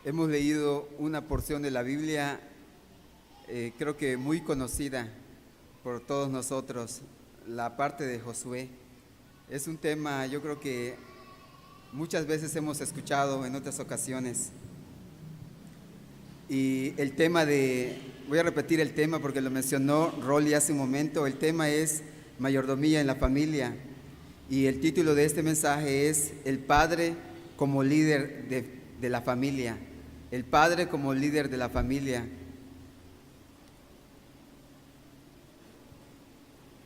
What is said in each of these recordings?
Hemos leído una porción de la Biblia, creo que muy conocida por todos nosotros, la parte de Josué. Es un tema, yo creo que muchas veces hemos escuchado en otras ocasiones. Y el tema voy a repetir el tema porque lo mencionó Rolly hace un momento, el tema es mayordomía en la familia. Y el título de este mensaje es El Padre como líder de la familia. El Padre como líder de la familia.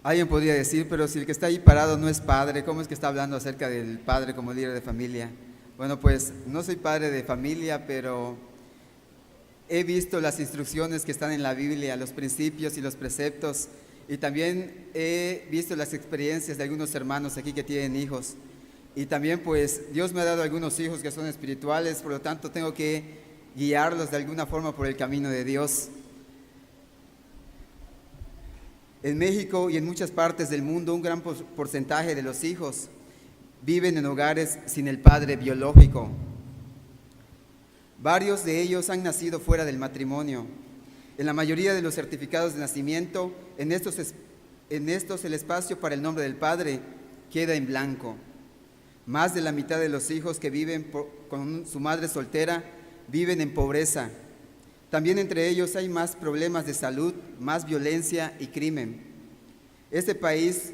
Alguien podría decir, pero si el que está ahí parado no es padre, ¿cómo es que está hablando acerca del padre como líder de familia? Bueno, pues no soy padre de familia, pero he visto las instrucciones que están en la Biblia, los principios y los preceptos, y también he visto las experiencias de algunos hermanos aquí que tienen hijos. Y también pues Dios me ha dado algunos hijos que son espirituales, por lo tanto tengo que guiarlos de alguna forma por el camino de Dios. En México y en muchas partes del mundo, un gran porcentaje de los hijos viven en hogares sin el padre biológico. Varios de ellos han nacido fuera del matrimonio. En la mayoría de los certificados de nacimiento, en estos el espacio para el nombre del padre queda en blanco. Más de la mitad de los hijos que viven con su madre soltera viven en pobreza. También entre ellos hay más problemas de salud, más violencia y crimen. Este país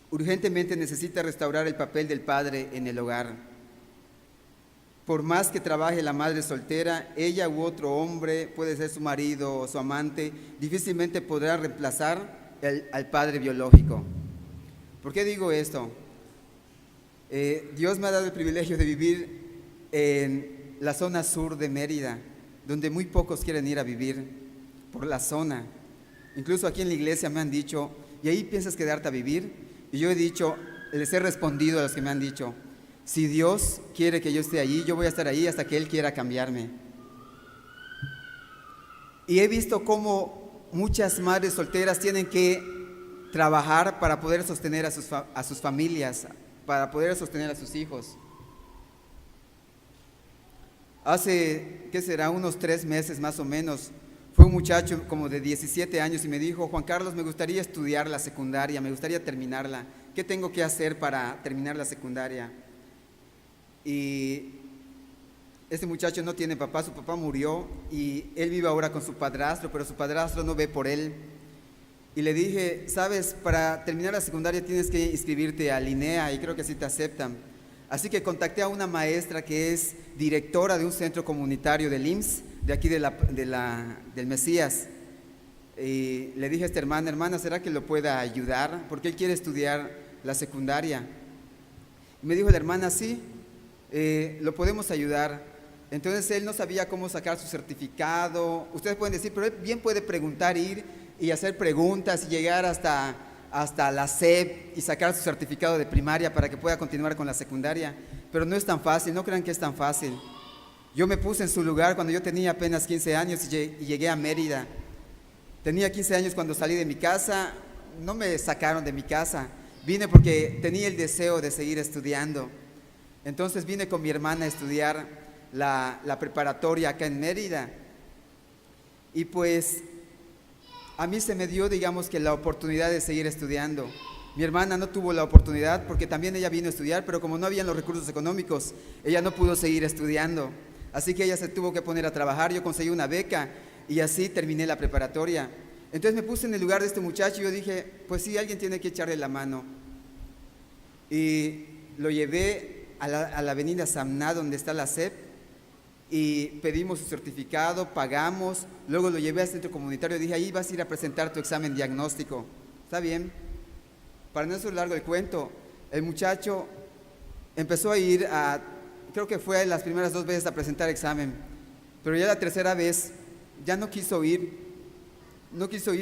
urgentemente necesita restaurar el papel del padre en el hogar. Por más que trabaje la madre soltera, ella u otro hombre, puede ser su marido o su amante, difícilmente podrá reemplazar al padre biológico. ¿Por qué digo esto? Dios me ha dado el privilegio de vivir en la zona sur de Mérida, donde muy pocos quieren ir a vivir por la zona. Incluso aquí en la iglesia me han dicho, ¿y ahí piensas quedarte a vivir? Y yo he dicho, les he respondido a los que me han dicho, si Dios quiere que yo esté allí, yo voy a estar ahí hasta que Él quiera cambiarme. Y he visto cómo muchas madres solteras tienen que trabajar para poder sostener a sus familias, para poder sostener a sus hijos. Hace, ¿qué será? Unos 3 meses más o menos, fue un muchacho como de 17 años y me dijo, Juan Carlos, me gustaría estudiar la secundaria, me gustaría terminarla. ¿Qué tengo que hacer para terminar la secundaria? Y este muchacho no tiene papá, su papá murió y él vive ahora con su padrastro, pero su padrastro no ve por él. Y le dije, sabes, para terminar la secundaria tienes que inscribirte a Linea y creo que sí te aceptan. Así que contacté a una maestra que es directora de un centro comunitario del IMSS, de aquí del Mesías. Y le dije a esta hermana, ¿será que lo pueda ayudar? Porque él quiere estudiar la secundaria. Y me dijo la hermana, sí, lo podemos ayudar. Entonces él no sabía cómo sacar su certificado. Ustedes pueden decir, pero él bien puede preguntar, ir y hacer preguntas y llegar hasta la SEP y sacar su certificado de primaria para que pueda continuar con la secundaria, pero no es tan fácil, no crean que es tan fácil. Yo me puse en su lugar cuando yo tenía apenas 15 años y llegué a Mérida. Tenía 15 años cuando salí de mi casa, no me sacaron de mi casa, vine porque tenía el deseo de seguir estudiando. Entonces vine con mi hermana a estudiar la preparatoria acá en Mérida y pues a mí se me dio, digamos que la oportunidad de seguir estudiando. Mi hermana no tuvo la oportunidad porque también ella vino a estudiar, pero como no habían los recursos económicos, ella no pudo seguir estudiando. Así que ella se tuvo que poner a trabajar, yo conseguí una beca y así terminé la preparatoria. Entonces me puse en el lugar de este muchacho y yo dije, pues sí, alguien tiene que echarle la mano. Y lo llevé a la avenida Samná, donde está la SEP, y pedimos su certificado, pagamos, luego lo llevé al centro comunitario y dije, ahí vas a ir a presentar tu examen diagnóstico. ¿Está bien? Para no hacer largo el cuento, el muchacho empezó a ir creo que fue las primeras 2 veces a presentar examen, pero ya la tercera vez ya no quiso ir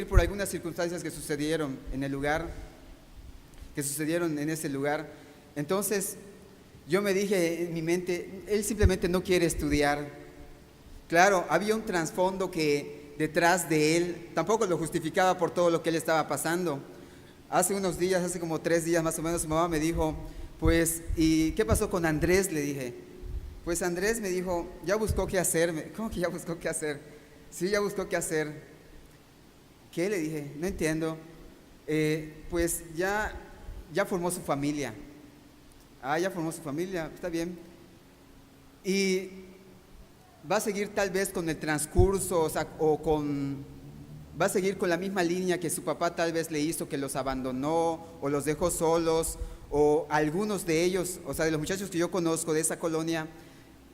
por algunas circunstancias que sucedieron en el lugar, que sucedieron en ese lugar. Entonces yo me dije en mi mente, él simplemente no quiere estudiar. Claro, había un trasfondo que detrás de él tampoco lo justificaba por todo lo que él estaba pasando. Hace unos días, hace como 3 días más o menos, su mamá me dijo, pues, ¿y qué pasó con Andrés? Le dije, Pues Andrés me dijo, ya buscó qué hacer. ¿Cómo que ya buscó qué hacer? Sí, ya buscó qué hacer. ¿Qué? Le dije, no entiendo. Pues ya formó su familia. Ya formó su familia, está bien. Y va a seguir tal vez con el transcurso, o sea, va a seguir con la misma línea que su papá tal vez le hizo, que los abandonó o los dejó solos, o algunos de ellos, o sea, de los muchachos que yo conozco de esa colonia,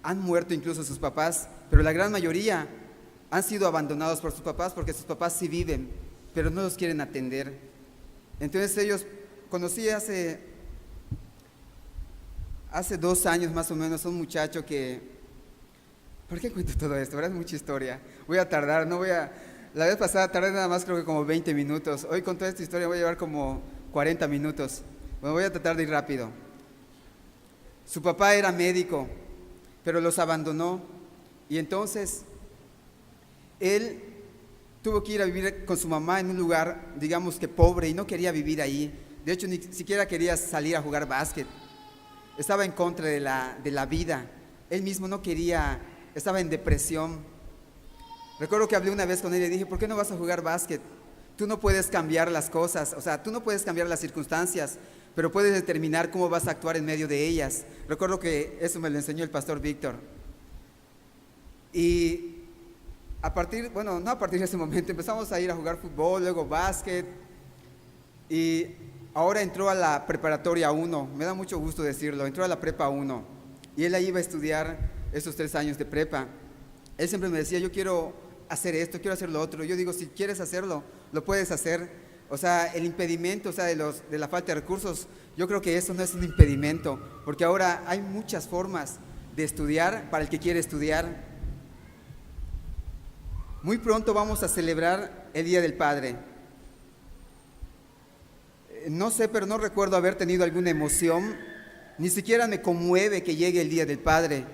han muerto incluso sus papás, pero la gran mayoría han sido abandonados por sus papás porque sus papás sí viven, pero no los quieren atender. Entonces ellos, conocí hace 2 años más o menos, un muchacho que, ¿por qué cuento todo esto? ¿Verdad? Es mucha historia. Voy a tardar, la vez pasada tardé nada más creo que como 20 minutos. Hoy con toda esta historia voy a llevar como 40 minutos. Bueno, voy a tratar de ir rápido. Su papá era médico, pero los abandonó. Y entonces, él tuvo que ir a vivir con su mamá en un lugar, digamos que pobre, y no quería vivir ahí. De hecho, ni siquiera quería salir a jugar básquet. Estaba en contra de la vida. Él mismo no quería, estaba en depresión. Recuerdo que hablé una vez con él y le dije, ¿por qué no vas a jugar básquet? Tú no puedes cambiar las cosas, o sea, tú no puedes cambiar las circunstancias, pero puedes determinar cómo vas a actuar en medio de ellas. Recuerdo que eso me lo enseñó el pastor Víctor. Y no a partir de ese momento empezamos a ir a jugar fútbol, luego básquet, y ahora entró a la preparatoria 1, me da mucho gusto decirlo, entró a la prepa 1, y él ahí iba a estudiar esos 3 años de prepa. Él siempre me decía, yo quiero hacer esto, quiero hacer lo otro. Yo digo, si quieres hacerlo, lo puedes hacer. O sea, el impedimento, o sea, de la falta de recursos, yo creo que eso no es un impedimento, porque ahora hay muchas formas de estudiar para el que quiere estudiar. Muy pronto vamos a celebrar el Día del Padre. No sé, pero no recuerdo haber tenido alguna emoción, ni siquiera me conmueve que llegue el Día del Padre.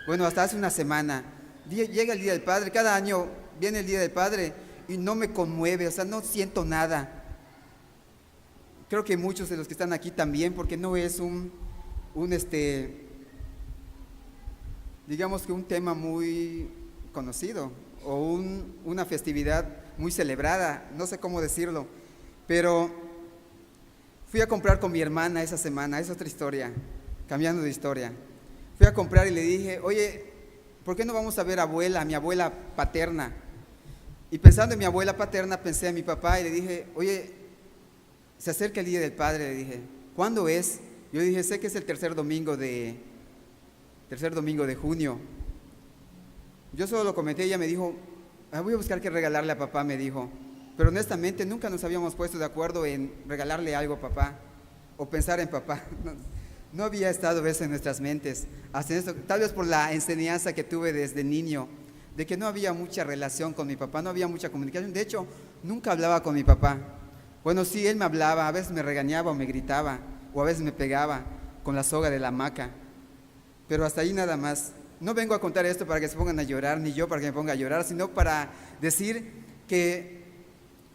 Bueno, hasta hace una semana. Llega el Día del Padre, cada año viene el Día del Padre y no me conmueve, o sea, no siento nada. Creo que muchos de los que están aquí también, porque no es digamos que un tema muy conocido o una festividad muy celebrada, no sé cómo decirlo, pero fui a comprar con mi hermana esa semana, es otra historia, cambiando de historia. Fui a comprar y le dije, oye, ¿por qué no vamos a ver a mi abuela paterna? Y pensando en mi abuela paterna, pensé en mi papá y le dije, oye, se acerca el Día del Padre, le dije, ¿cuándo es? Yo dije, sé que es el tercer domingo de junio. Yo solo lo comenté y ella me dijo, voy a buscar qué regalarle a papá, me dijo. Pero honestamente nunca nos habíamos puesto de acuerdo en regalarle algo a papá o pensar en papá. No había estado eso en nuestras mentes, hasta esto, tal vez por la enseñanza que tuve desde niño, de que no había mucha relación con mi papá, no había mucha comunicación. De hecho, nunca hablaba con mi papá. Bueno, sí, él me hablaba, a veces me regañaba o me gritaba, o a veces me pegaba con la soga de la hamaca, pero hasta ahí nada más. No vengo a contar esto para que se pongan a llorar, ni yo para que me ponga a llorar, sino para decir que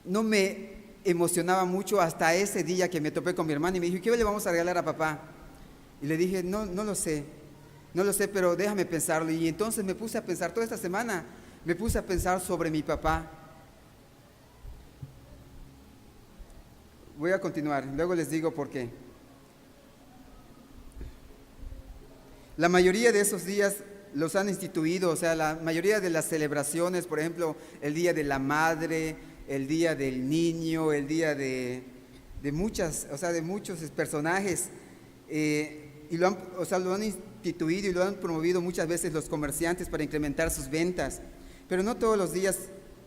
no me emocionaba mucho hasta ese día que me topé con mi hermana y me dijo, ¿qué le vamos a regalar a papá? Y le dije, no lo sé, pero déjame pensarlo. Y entonces me puse a pensar, toda esta semana me puse a pensar sobre mi papá. Voy a continuar, luego les digo por qué. La mayoría de esos días los han instituido, o sea, la mayoría de las celebraciones, por ejemplo, el Día de la Madre, el Día del Niño, el Día de muchos personajes, y lo han instituido y lo han promovido muchas veces los comerciantes para incrementar sus ventas, pero no todos los días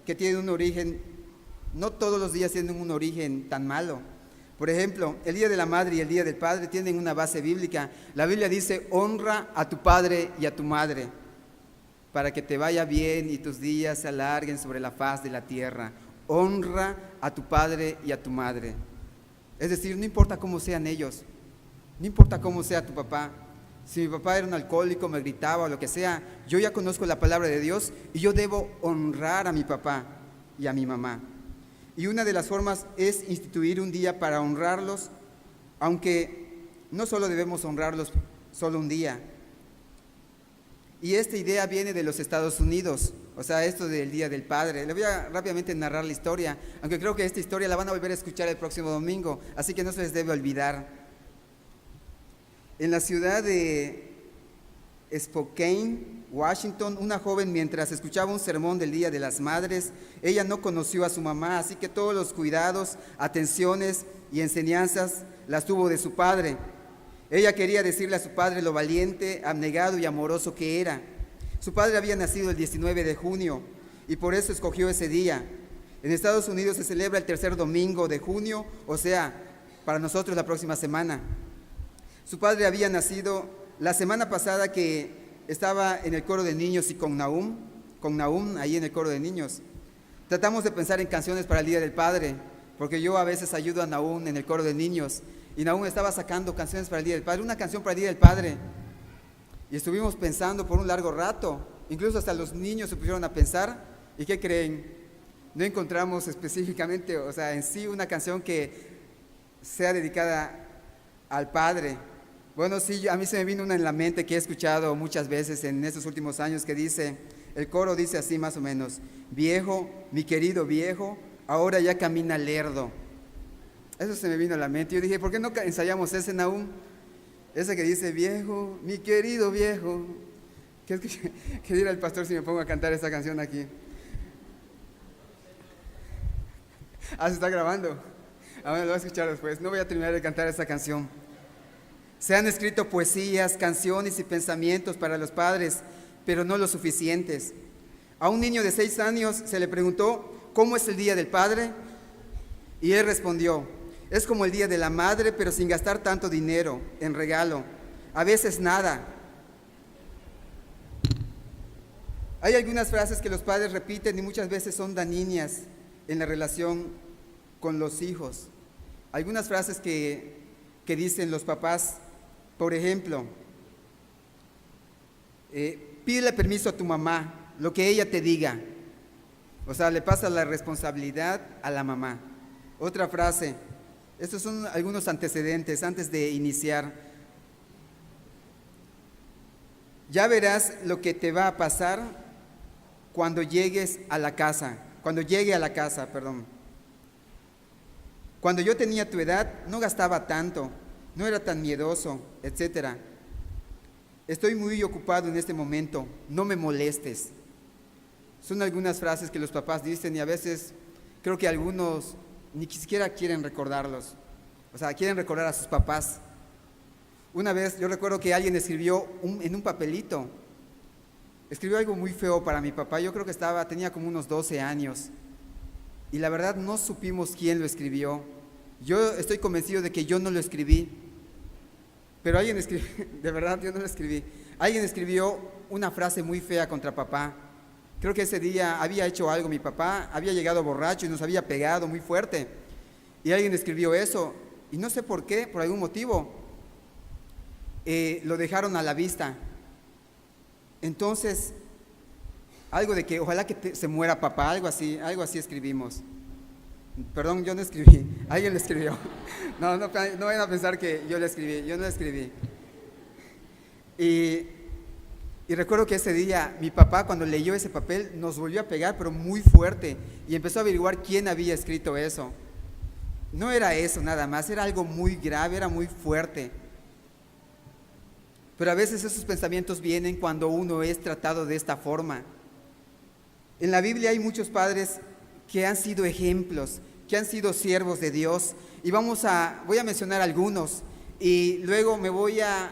tienen un origen tan malo. Por ejemplo, el Día de la Madre y el Día del Padre tienen una base bíblica. La Biblia dice, honra a tu padre y a tu madre, para que te vaya bien y tus días se alarguen sobre la faz de la tierra. Honra a tu padre y a tu madre. Es decir, no importa cómo sean ellos, no importa cómo sea tu papá. Si mi papá era un alcohólico, me gritaba o lo que sea, yo ya conozco la palabra de Dios y yo debo honrar a mi papá y a mi mamá. Y una de las formas es instituir un día para honrarlos, aunque no solo debemos honrarlos solo un día. Y esta idea viene de los Estados Unidos, o sea, esto del Día del Padre. Le voy a rápidamente narrar la historia, aunque creo que esta historia la van a volver a escuchar el próximo domingo, así que no se les debe olvidar. En la ciudad de Spokane, Washington, una joven, mientras escuchaba un sermón del Día de las Madres, ella no conoció a su mamá, así que todos los cuidados, atenciones y enseñanzas las tuvo de su padre. Ella quería decirle a su padre lo valiente, abnegado y amoroso que era. Su padre había nacido el 19 de junio y por eso escogió ese día. En Estados Unidos se celebra el tercer domingo de junio, o sea, para nosotros la próxima semana. Su padre había nacido la semana pasada, que estaba en el coro de niños y con Nahum, ahí en el coro de niños. Tratamos de pensar en canciones para el Día del Padre, porque yo a veces ayudo a Nahum en el coro de niños. Y Nahum estaba sacando canciones para el Día del Padre, una canción para el Día del Padre. Y estuvimos pensando por un largo rato, incluso hasta los niños se pusieron a pensar. ¿Y qué creen? No encontramos específicamente, o sea, en sí una canción que sea dedicada al Padre. Bueno, sí, a mí se me vino una en la mente que he escuchado muchas veces en estos últimos años, que dice, el coro dice así más o menos: viejo, mi querido viejo, ahora ya camina lerdo. Eso se me vino a la mente. Yo dije, ¿por qué no ensayamos ese, Nahum? Ese que dice, viejo, mi querido viejo. ¿Qué dirá el pastor si me pongo a cantar esta canción aquí? Se está grabando. Ahora lo voy a escuchar después. No voy a terminar de cantar esta canción. Se han escrito poesías, canciones y pensamientos para los padres, pero no lo suficientes. A un niño de 6 años se le preguntó, ¿cómo es el Día del Padre? Y él respondió, es como el Día de la Madre, pero sin gastar tanto dinero en regalo, a veces nada. Hay algunas frases que los padres repiten y muchas veces son dañinas en la relación con los hijos. Algunas frases que dicen los papás, por ejemplo, pídele permiso a tu mamá, lo que ella te diga. O sea, le pasa la responsabilidad a la mamá. Otra frase, estos son algunos antecedentes antes de iniciar. Ya verás lo que te va a pasar cuando llegues a la casa, cuando llegue a la casa, perdón. Cuando yo tenía tu edad, no gastaba tanto, no era tan miedoso, etc. Estoy muy ocupado en este momento, no me molestes. Son algunas frases que los papás dicen y a veces creo que algunos ni siquiera quieren recordarlos. O sea, quieren recordar a sus papás. Una vez yo recuerdo que alguien escribió en un papelito, escribió algo muy feo para mi papá. Yo creo que tenía como unos 12 años. Y la verdad no supimos quién lo escribió. Yo estoy convencido de que yo no lo escribí. Pero alguien escribió, de verdad yo no lo escribí. Alguien escribió una frase muy fea contra papá. Creo que ese día había hecho algo mi papá, había llegado borracho y nos había pegado muy fuerte. Y alguien escribió eso, y no sé por qué, por algún motivo, lo dejaron a la vista. Entonces, algo de que ojalá que se muera papá, algo así escribimos. Perdón, yo no escribí, alguien lo escribió. No vayan a pensar que yo lo escribí, yo no lo escribí. Y recuerdo que ese día mi papá, cuando leyó ese papel, nos volvió a pegar, pero muy fuerte, y empezó a averiguar quién había escrito eso. No era eso nada más, era algo muy grave, era muy fuerte. Pero a veces esos pensamientos vienen cuando uno es tratado de esta forma. En la Biblia hay muchos padres que han sido ejemplos, que han sido siervos de Dios, y voy a mencionar algunos, y luego me voy a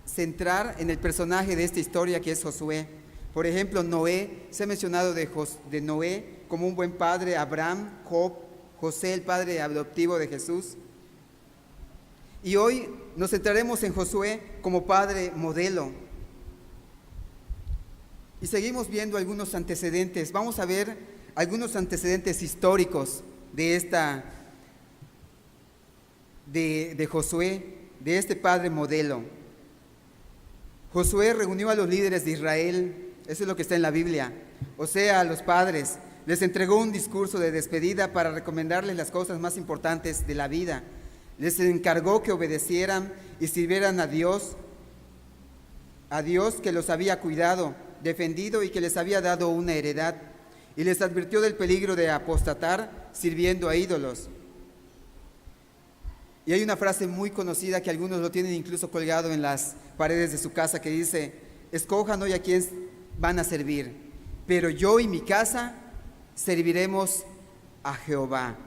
centrar en el personaje de esta historia, que es Josué. Por ejemplo, Noé, se ha mencionado de Noé como un buen padre, Abraham, Job, José, el padre adoptivo de Jesús. Y hoy nos centraremos en Josué como padre modelo. Y seguimos viendo algunos antecedentes. Vamos a ver algunos antecedentes históricos de Josué, de este padre modelo. Josué reunió a los líderes de Israel, eso es lo que está en la Biblia, o sea, a los padres. Les entregó un discurso de despedida para recomendarles las cosas más importantes de la vida. Les encargó que obedecieran y sirvieran a Dios a Dios que los había cuidado, defendido y que les había dado una heredad, y les advirtió del peligro de apostatar sirviendo a ídolos. Y hay una frase muy conocida que algunos lo tienen incluso colgado en las paredes de su casa que dice: escojan hoy a quién van a servir, pero yo y mi casa serviremos a Jehová.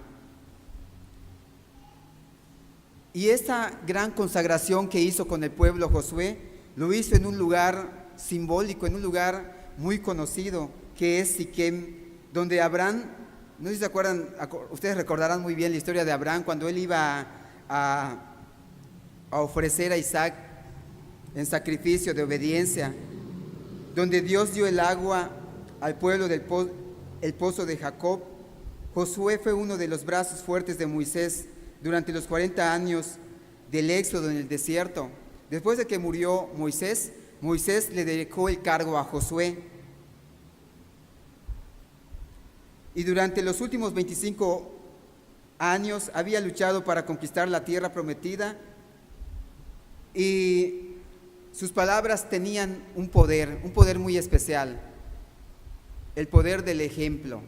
Y esa gran consagración que hizo con el pueblo Josué, lo hizo en un lugar simbólico, en un lugar muy conocido, que es Siquem, donde Abraham, no sé si se acuerdan, ustedes recordarán muy bien la historia de Abraham, cuando él iba a ofrecer a Isaac en sacrificio de obediencia, donde Dios dio el agua al pueblo del el pozo de Jacob. Josué fue uno de los brazos fuertes de Moisés durante los 40 años del éxodo en el desierto. Después de que murió Moisés, Moisés le dedicó el cargo a Josué. Y durante los últimos 25 años había luchado para conquistar la tierra prometida, y sus palabras tenían un poder muy especial, el poder del ejemplo.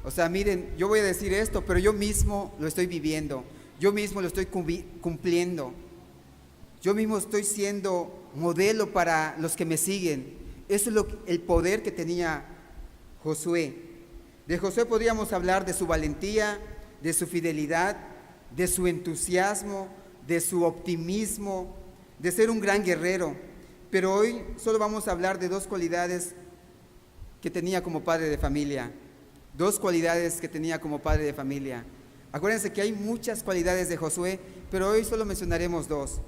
O sea, miren, yo voy a decir esto, pero yo mismo lo estoy viviendo, yo mismo lo estoy cumpliendo, yo mismo estoy siendo modelo para los que me siguen. Eso es el poder que tenía Josué. De Josué podríamos hablar de su valentía, de su fidelidad, de su entusiasmo, de su optimismo, de ser un gran guerrero. Pero hoy solo vamos a hablar de dos cualidades que tenía como padre de familia. Dos cualidades que tenía como padre de familia. Acuérdense que hay muchas cualidades de Josué, pero hoy solo mencionaremos dos.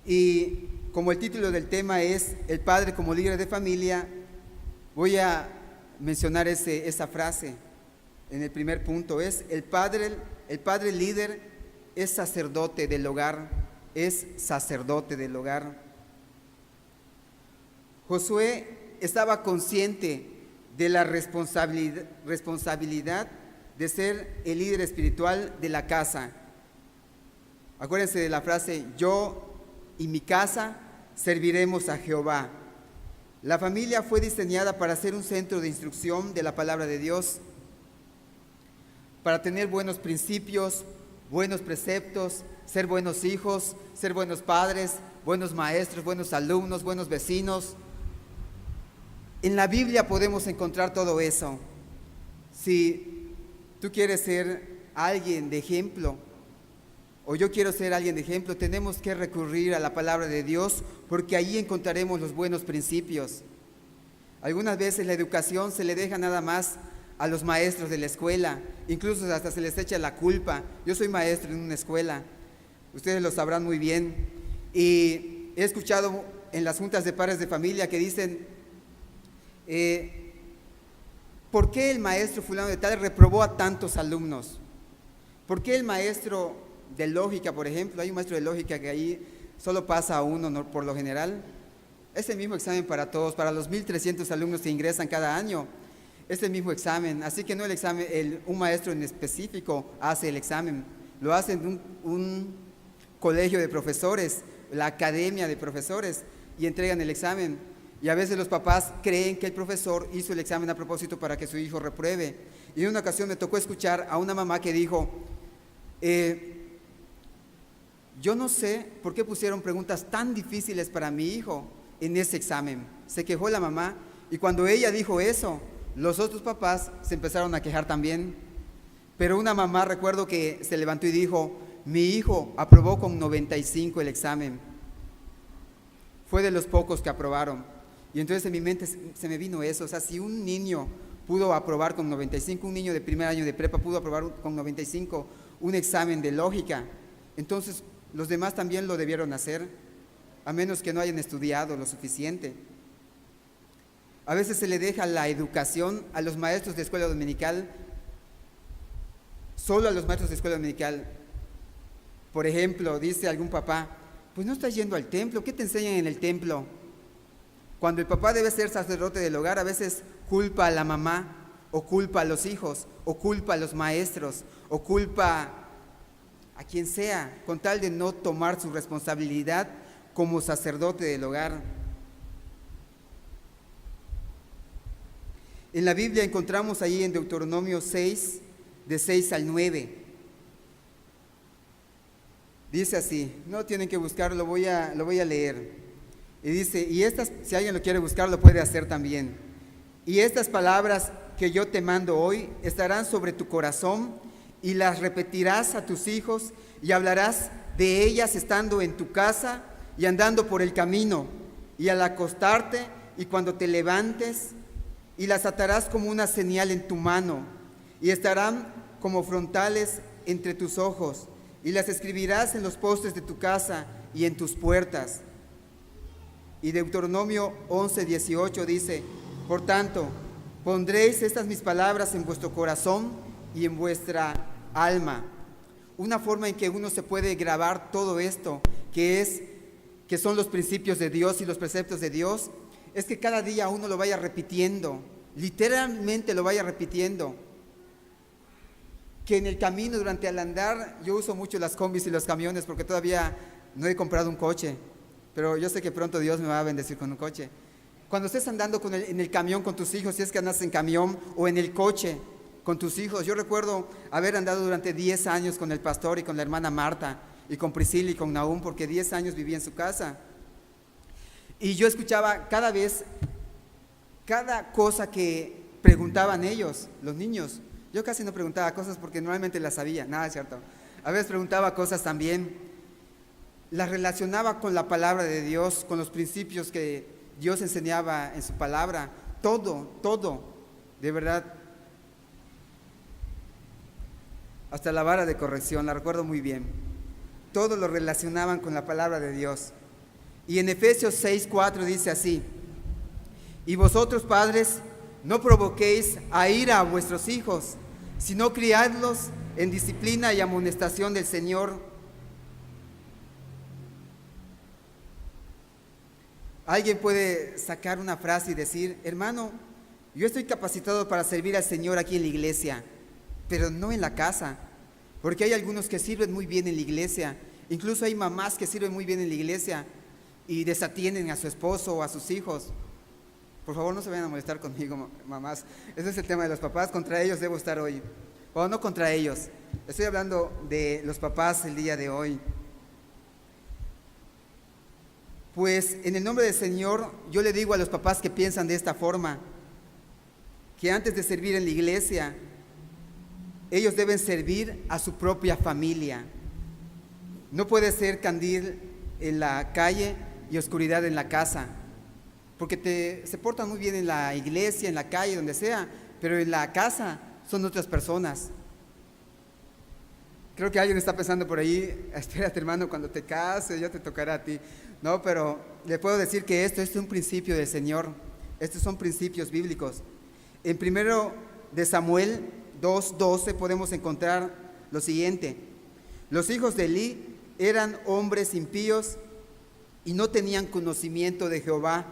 Y como el título del tema es El padre como líder de familia, voy a mencionar esa frase en el primer punto. Es el padre líder es sacerdote del hogar, es sacerdote del hogar. Josué estaba consciente de la responsabilidad de ser el líder espiritual de la casa. Acuérdense de la frase: yo y mi casa serviremos a Jehová. La familia fue diseñada para ser un centro de instrucción de la palabra de Dios, para tener buenos principios, buenos preceptos, ser buenos hijos, ser buenos padres, buenos maestros, buenos alumnos, buenos vecinos. En la Biblia podemos encontrar todo eso. Si tú quieres ser alguien de ejemplo, o yo quiero ser alguien de ejemplo, tenemos que recurrir a la palabra de Dios, porque ahí encontraremos los buenos principios. Algunas veces la educación se le deja nada más a los maestros de la escuela, incluso hasta se les echa la culpa. Yo soy maestro en una escuela, ustedes lo sabrán muy bien, y he escuchado en las juntas de padres de familia que dicen: ¿por qué el maestro fulano de tal reprobó a tantos alumnos? ¿Por qué el maestro de lógica, por ejemplo, hay un maestro de lógica que ahí solo pasa a uno, ¿no? Por lo general, es el mismo examen para todos, para los 1,300 alumnos que ingresan cada año, es el mismo examen, así que no el examen, un maestro en específico hace el examen, lo hacen un colegio de profesores, la academia de profesores, y entregan el examen. Y a veces los papás creen que el profesor hizo el examen a propósito para que su hijo repruebe. Y en una ocasión me tocó escuchar a una mamá que dijo: yo no sé por qué pusieron preguntas tan difíciles para mi hijo en ese examen. Se quejó la mamá, y cuando ella dijo eso, los otros papás se empezaron a quejar también. Pero una mamá, recuerdo que se levantó y dijo: mi hijo aprobó con 95 el examen. Fue de los pocos que aprobaron. Y entonces en mi mente se me vino eso. O sea, si un niño pudo aprobar con 95, un niño de primer año de prepa pudo aprobar con 95 un examen de lógica, entonces los demás también lo debieron hacer, a menos que no hayan estudiado lo suficiente. A veces se le deja la educación a los maestros de escuela dominical, solo a los maestros de escuela dominical. Por ejemplo, dice algún papá: pues no estás yendo al templo, ¿qué te enseñan en el templo? Cuando el papá debe ser sacerdote del hogar, a veces culpa a la mamá, o culpa a los hijos, o culpa a los maestros, o culpa a quien sea, con tal de no tomar su responsabilidad como sacerdote del hogar. En la Biblia encontramos ahí en Deuteronomio 6, de 6 al 9. Dice así, no tienen que buscarlo, lo voy a leer. Y dice, y estas, si alguien lo quiere buscar, lo puede hacer también. Y estas palabras que yo te mando hoy estarán sobre tu corazón y las repetirás a tus hijos y hablarás de ellas estando en tu casa y andando por el camino y al acostarte y cuando te levantes, y las atarás como una señal en tu mano y estarán como frontales entre tus ojos y las escribirás en los postes de tu casa y en tus puertas. Y Deuteronomio 11, 18 dice, por tanto, pondréis estas mis palabras en vuestro corazón y en vuestra alma. Una forma en que uno se puede grabar todo esto, que son los principios de Dios y los preceptos de Dios, es que cada día uno lo vaya repitiendo, literalmente lo vaya repitiendo. Que en el camino, durante el andar, yo uso mucho las combis y los camiones porque todavía no he comprado un coche, pero yo sé que pronto Dios me va a bendecir con un coche. Cuando estés andando en el camión con tus hijos, si es que andas en camión o en el coche con tus hijos, yo recuerdo haber andado durante 10 años con el pastor y con la hermana Marta y con Priscila y con Nahum, porque 10 años viví en su casa. Y yo escuchaba cada cosa que preguntaban ellos, los niños. Yo casi no preguntaba cosas porque normalmente las sabía, nada es cierto. A veces preguntaba cosas también, las relacionaba con la palabra de Dios, con los principios que Dios enseñaba en su palabra, todo, de verdad. Hasta la vara de corrección, la recuerdo muy bien. Todo lo relacionaban con la palabra de Dios. Y en Efesios 6:4 dice así, y vosotros padres, no provoquéis a ira a vuestros hijos, sino criadlos en disciplina y amonestación del Señor. Alguien puede sacar una frase y decir, hermano, yo estoy capacitado para servir al Señor aquí en la iglesia, pero no en la casa, porque hay algunos que sirven muy bien en la iglesia, incluso hay mamás que sirven muy bien en la iglesia y desatienden a su esposo o a sus hijos. Por favor, no se vayan a molestar conmigo, mamás. Ese es el tema de los papás, contra ellos debo estar hoy. O no contra ellos, estoy hablando de los papás el día de hoy. Pues en el nombre del Señor, yo le digo a los papás que piensan de esta forma, que antes de servir en la iglesia, ellos deben servir a su propia familia. No puede ser candil en la calle y oscuridad en la casa, porque se portan muy bien en la iglesia, en la calle, donde sea, pero en la casa son otras personas. Creo que alguien está pensando por ahí, espérate hermano, cuando te cases ya te tocará a ti. No, pero le puedo decir que esto es un principio del Señor, estos son principios bíblicos. En 1 de Samuel 2:12 podemos encontrar lo siguiente, los hijos de Elí eran hombres impíos y no tenían conocimiento de Jehová.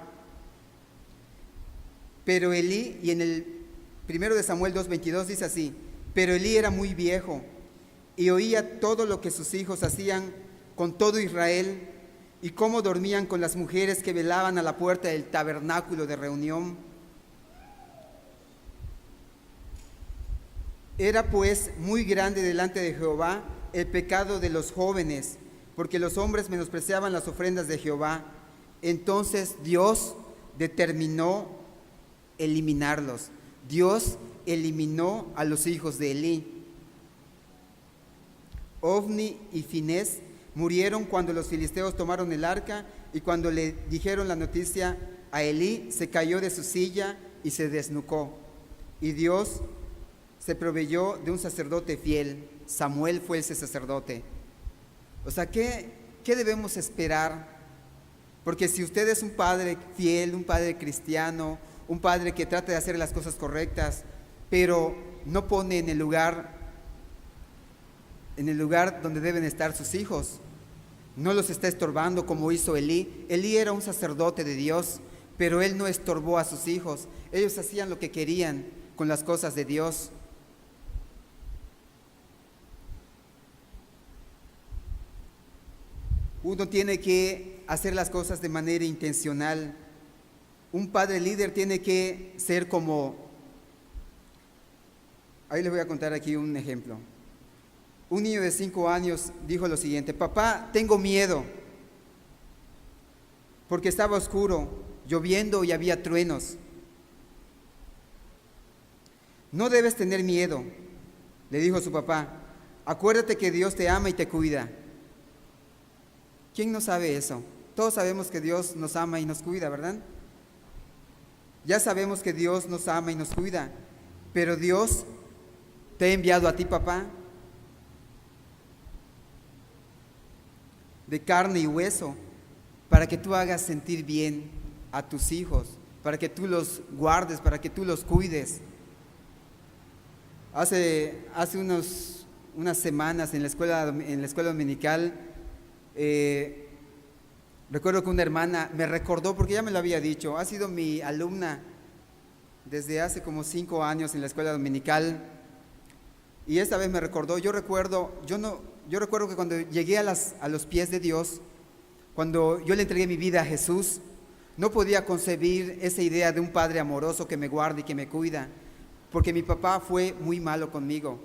Pero Elí, y en el 1 de Samuel 2:22 dice así, pero Elí era muy viejo y oía todo lo que sus hijos hacían con todo Israel y cómo dormían con las mujeres que velaban a la puerta del tabernáculo de reunión. Era pues muy grande delante de Jehová el pecado de los jóvenes, porque los hombres menospreciaban las ofrendas de Jehová. Entonces Dios determinó eliminarlos. Dios eliminó a los hijos de Elí. Ofni y Finés murieron cuando los filisteos tomaron el arca, y cuando le dijeron la noticia a Elí, se cayó de su silla y se desnucó. Y Dios se proveyó de un sacerdote fiel. Samuel fue ese sacerdote. O sea, ¿qué debemos esperar? Porque si usted es un padre fiel, un padre cristiano, un padre que trata de hacer las cosas correctas, pero no pone en el lugar donde deben estar sus hijos, no los está estorbando como hizo Elí. Elí era un sacerdote de Dios, pero él no estorbó a sus hijos. Ellos hacían lo que querían con las cosas de Dios. Uno tiene que hacer las cosas de manera intencional. Un padre líder tiene que ser como, ahí les voy a contar aquí un ejemplo. Un niño de 5 años dijo lo siguiente: papá, tengo miedo, porque estaba oscuro, lloviendo y había truenos. No debes tener miedo, le dijo su papá. Acuérdate que Dios te ama y te cuida. ¿Quién no sabe eso? Todos sabemos que Dios nos ama y nos cuida, ¿verdad? Ya sabemos que Dios nos ama y nos cuida, pero Dios te ha enviado a ti, papá, de carne y hueso, para que tú hagas sentir bien a tus hijos, para que tú los guardes, para que tú los cuides. Hace unas semanas en la escuela dominical, recuerdo que una hermana me recordó, porque ya me lo había dicho, ha sido mi alumna desde hace como 5 años en la escuela dominical, y esta vez me recordó. Yo recuerdo que cuando llegué a los pies de Dios, cuando yo le entregué mi vida a Jesús, no podía concebir esa idea de un padre amoroso que me guarda y que me cuida, porque mi papá fue muy malo conmigo.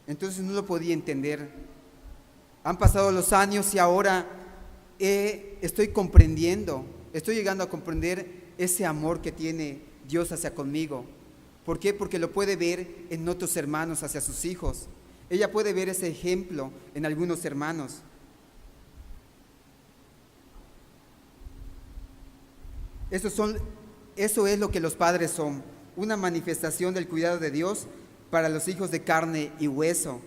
Entonces no lo podía entender. Han pasado los años y ahora estoy llegando a comprender ese amor que tiene Dios hacia conmigo. ¿Por qué? Porque lo puede ver en otros hermanos hacia sus hijos. Ella puede ver ese ejemplo en algunos hermanos. Eso es lo que los padres son, una manifestación del cuidado de Dios para los hijos de carne y hueso.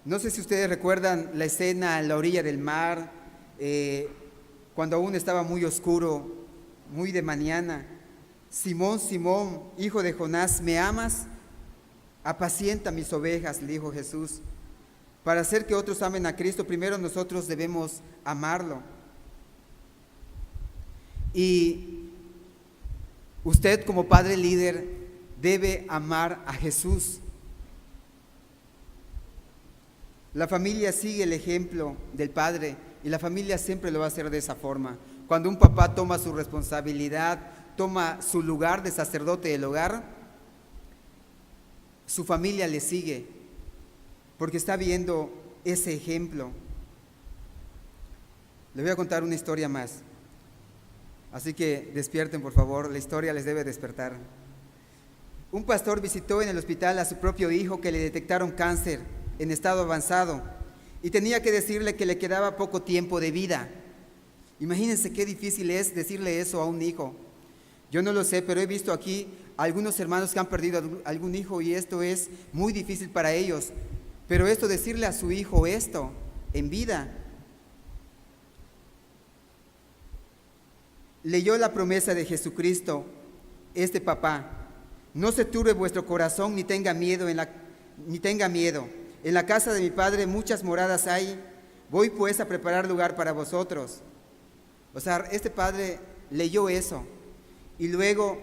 No sé si ustedes recuerdan la escena a la orilla del mar, cuando aún estaba muy oscuro, muy de mañana. Simón, Simón, hijo de Jonás, ¿me amas? Apacienta mis ovejas, le dijo Jesús. Para hacer que otros amen a Cristo, primero nosotros debemos amarlo. Y usted como padre líder debe amar a Jesús. La familia sigue el ejemplo del padre y la familia siempre lo va a hacer de esa forma. Cuando un papá toma su responsabilidad, toma su lugar de sacerdote del hogar, su familia le sigue porque está viendo ese ejemplo. Les voy a contar una historia más. Así que despierten, por favor, la historia les debe despertar. Un pastor visitó en el hospital a su propio hijo que le detectaron cáncer en estado avanzado y tenía que decirle que le quedaba poco tiempo de vida. Imagínense qué difícil es decirle eso a un hijo. Yo no lo sé, pero he visto aquí algunos hermanos que han perdido algún hijo y esto es muy difícil para ellos. Pero decirle a su hijo esto en vida. Leyó la promesa de Jesucristo, este papá: no se turbe vuestro corazón ni tenga miedo. En la casa de mi Padre muchas moradas hay, voy pues a preparar lugar para vosotros. O sea, este padre leyó eso y luego,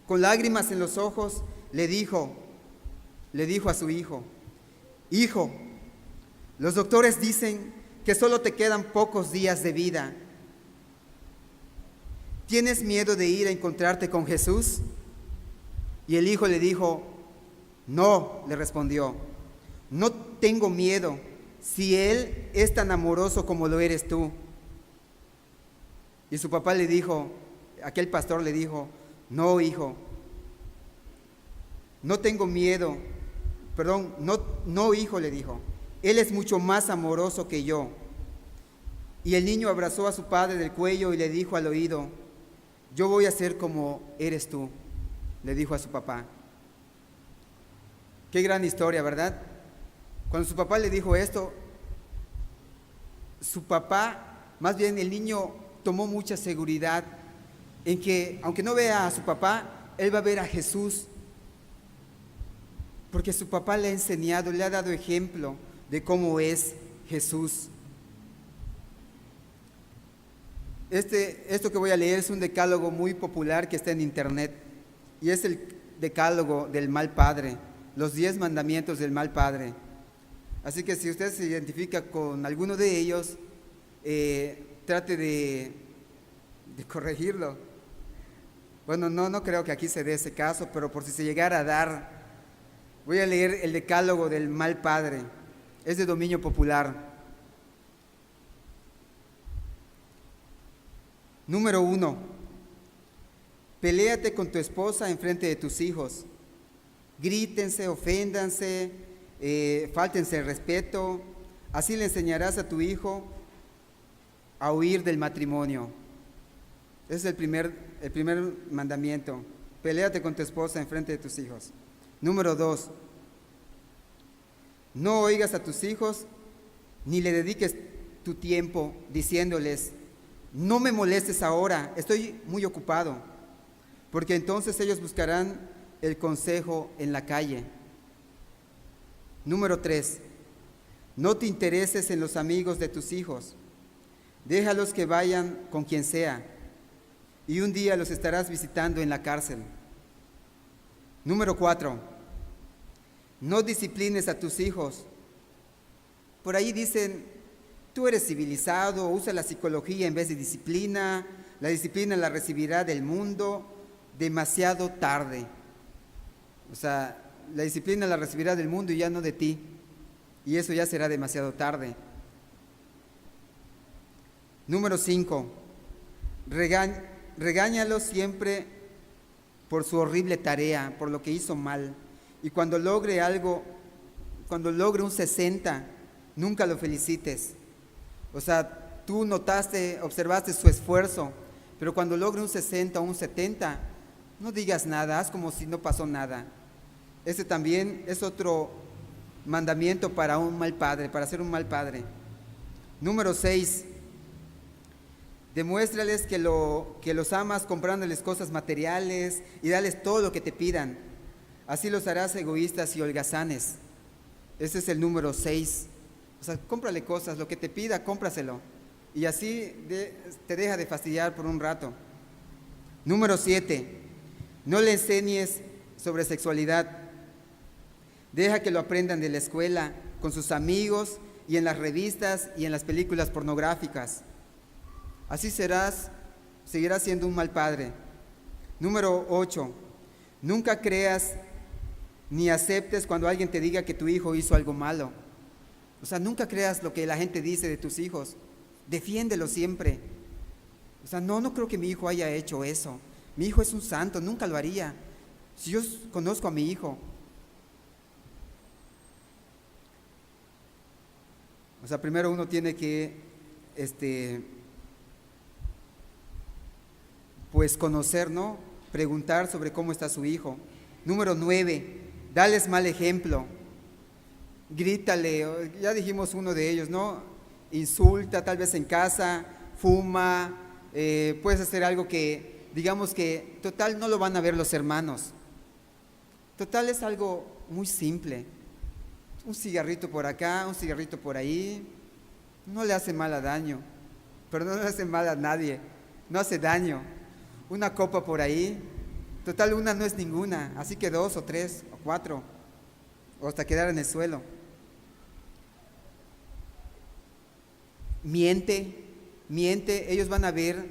con lágrimas en los ojos, le dijo a su hijo: hijo, los doctores dicen que solo te quedan pocos días de vida. ¿Tienes miedo de ir a encontrarte con Jesús? Y el hijo le dijo: no, le respondió, no tengo miedo si Él es tan amoroso como lo eres tú. Y su papá le dijo, aquel pastor le dijo: no, hijo, no tengo miedo, no, hijo, le dijo, Él es mucho más amoroso que yo. Y el niño abrazó a su padre del cuello y le dijo al oído: yo voy a ser como eres tú, le dijo a su papá. Qué gran historia, ¿verdad? Cuando su papá le dijo esto, su papá, más bien el niño, tomó mucha seguridad en que, aunque no vea a su papá, él va a ver a Jesús, porque su papá le ha enseñado, le ha dado ejemplo de cómo es Jesús. Esto que voy a leer es un decálogo muy popular que está en internet y es el decálogo del mal padre, los 10 mandamientos del mal padre. Así que si usted se identifica con alguno de ellos, trate de corregirlo. Bueno, no creo que aquí se dé ese caso, pero por si se llegara a dar, voy a leer el decálogo del mal padre. Es de dominio popular. Número 1. Peléate con tu esposa enfrente de tus hijos. Grítense, oféndanse, fáltense el respeto. Así le enseñarás a tu hijo a huir del matrimonio. Ese es el primer mandamiento. Peléate con tu esposa enfrente de tus hijos. Número 2. No oigas a tus hijos ni le dediques tu tiempo diciéndoles: no me molestes ahora, estoy muy ocupado, porque entonces ellos buscarán el consejo en la calle. Número 3. No te intereses en los amigos de tus hijos, déjalos que vayan con quien sea, y un día los estarás visitando en la cárcel. Número 4. No disciplines a tus hijos. Por ahí dicen: tú eres civilizado, usa la psicología en vez de disciplina, la disciplina la recibirá del mundo demasiado tarde. O sea, la disciplina la recibirá del mundo y ya no de ti, y eso ya será demasiado tarde. Número 5. Regáñalo siempre por su horrible tarea, por lo que hizo mal, y cuando logre un 60, nunca lo felicites. O sea, tú observaste su esfuerzo, pero cuando logre un 60 o un 70, no digas nada, haz como si no pasó nada. Ese también es otro mandamiento para un mal padre, para ser un mal padre. Número 6. Demuéstrales que los amas comprándoles cosas materiales y dales todo lo que te pidan. Así los harás egoístas y holgazanes. Ese es el número 6. O sea, cómprale cosas, lo que te pida, cómpraselo. Y así te deja de fastidiar por un rato. Número 7. No le enseñes sobre sexualidad. Deja que lo aprendan de la escuela, con sus amigos y en las revistas y en las películas pornográficas. Así seguirás siendo un mal padre. Número 8. Nunca creas ni aceptes cuando alguien te diga que tu hijo hizo algo malo. O sea, nunca creas lo que la gente dice de tus hijos. Defiéndelo siempre. O sea, no creo que mi hijo haya hecho eso. Mi hijo es un santo, nunca lo haría. Si yo conozco a mi hijo. O sea, primero uno tiene que, pues conocer, ¿no? Preguntar sobre cómo está su hijo. Número 9, dales mal ejemplo. Grítale, ya dijimos uno de ellos, ¿no? Insulta, tal vez en casa, fuma, puedes hacer algo que, digamos que, total, no lo van a ver los hermanos. Total, es algo muy simple. Un cigarrito por acá, un cigarrito por ahí, no le hace mal a daño, pero no le hace mal a nadie, no hace daño. Una copa por ahí, total, una no es ninguna, así que 2 o 3 o 4, o hasta quedar en el suelo. Miente, ellos van a ver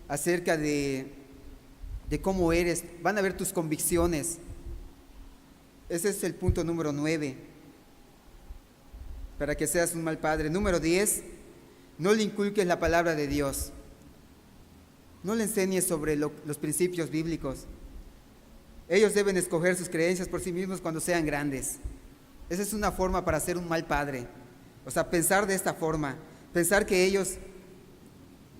acerca de cómo eres, van a ver tus convicciones. Ese es el punto número 9, para que seas un mal padre. Número 10, no le inculques la palabra de Dios. No le enseñes sobre los principios bíblicos. Ellos deben escoger sus creencias por sí mismos cuando sean grandes. Esa es una forma para ser un mal padre. O sea, pensar de esta forma. Pensar que ellos,